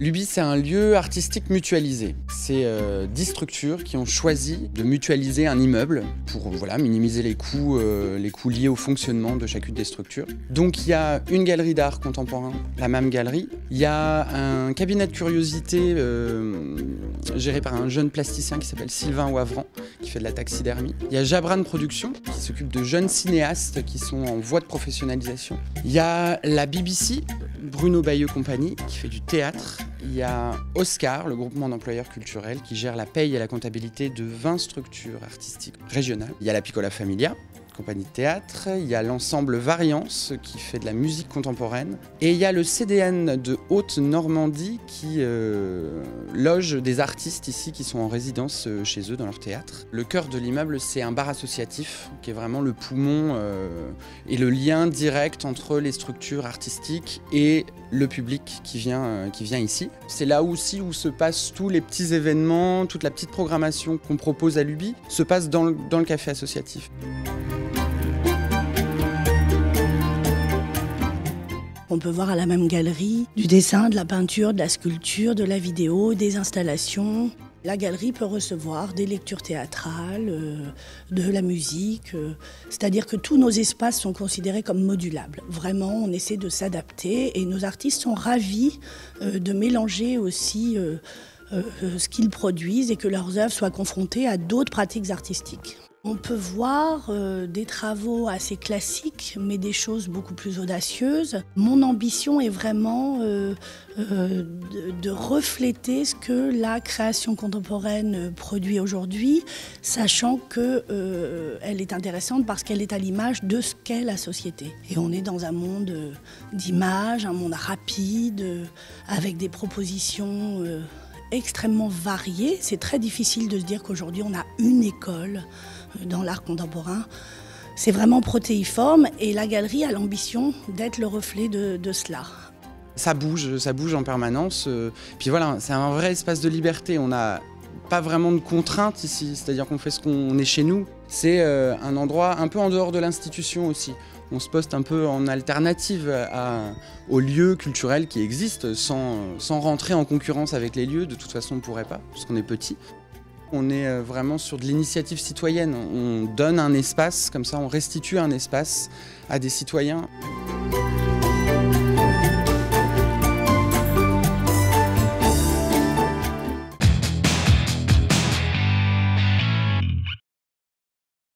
L'UBI, c'est un lieu artistique mutualisé. C'est 10 structures qui ont choisi de mutualiser un immeuble pour minimiser les coûts liés au fonctionnement de chacune des structures. Donc il y a une galerie d'art contemporain, la MAM Galerie. Il y a un cabinet de curiosité géré par un jeune plasticien qui s'appelle Sylvain Wavran, qui fait de la taxidermie. Il y a Jabran Productions, qui s'occupe de jeunes cinéastes qui sont en voie de professionnalisation. Il y a la BBC, Bruno Bayeux Compagnie, qui fait du théâtre. Il y a Oscar, le groupement d'employeurs culturels, qui gère la paye et la comptabilité de 20 structures artistiques régionales. Il y a la Piccola Familia, compagnie de théâtre. Il y a l'ensemble Variance, qui fait de la musique contemporaine. Et il y a le CDN de Haute-Normandie, qui loge des artistes ici qui sont en résidence chez eux dans leur théâtre. Le cœur de l'immeuble, c'est un bar associatif, qui est vraiment le poumon et le lien direct entre les structures artistiques et le public qui vient ici. C'est là aussi où se passent tous les petits événements, toute la petite programmation qu'on propose à l'UBI se passe dans le café associatif. On peut voir à la même galerie du dessin, de la peinture, de la sculpture, de la vidéo, des installations. La galerie peut recevoir des lectures théâtrales, de la musique, c'est-à-dire que tous nos espaces sont considérés comme modulables. Vraiment, on essaie de s'adapter et nos artistes sont ravis de mélanger aussi ce qu'ils produisent et que leurs œuvres soient confrontées à d'autres pratiques artistiques. On peut voir des travaux assez classiques, mais des choses beaucoup plus audacieuses. Mon ambition est vraiment de refléter ce que la création contemporaine produit aujourd'hui, sachant qu'elle est intéressante parce qu'elle est à l'image de ce qu'est la société. Et on est dans un monde d'images, un monde rapide, avec des propositions extrêmement variées. C'est très difficile de se dire qu'aujourd'hui on a une école dans l'art contemporain. C'est vraiment protéiforme et la galerie a l'ambition d'être le reflet de cela. Ça bouge en permanence. Puis voilà, c'est un vrai espace de liberté. On n'a pas vraiment de contraintes ici, c'est-à-dire qu'on fait ce qu'on est chez nous. C'est un endroit un peu en dehors de l'institution aussi. On se poste un peu en alternative aux lieux culturels qui existent, sans rentrer en concurrence avec les lieux. De toute façon, on ne pourrait pas, parce qu'on est petit. On est vraiment sur de l'initiative citoyenne. On donne un espace, comme ça on restitue un espace à des citoyens.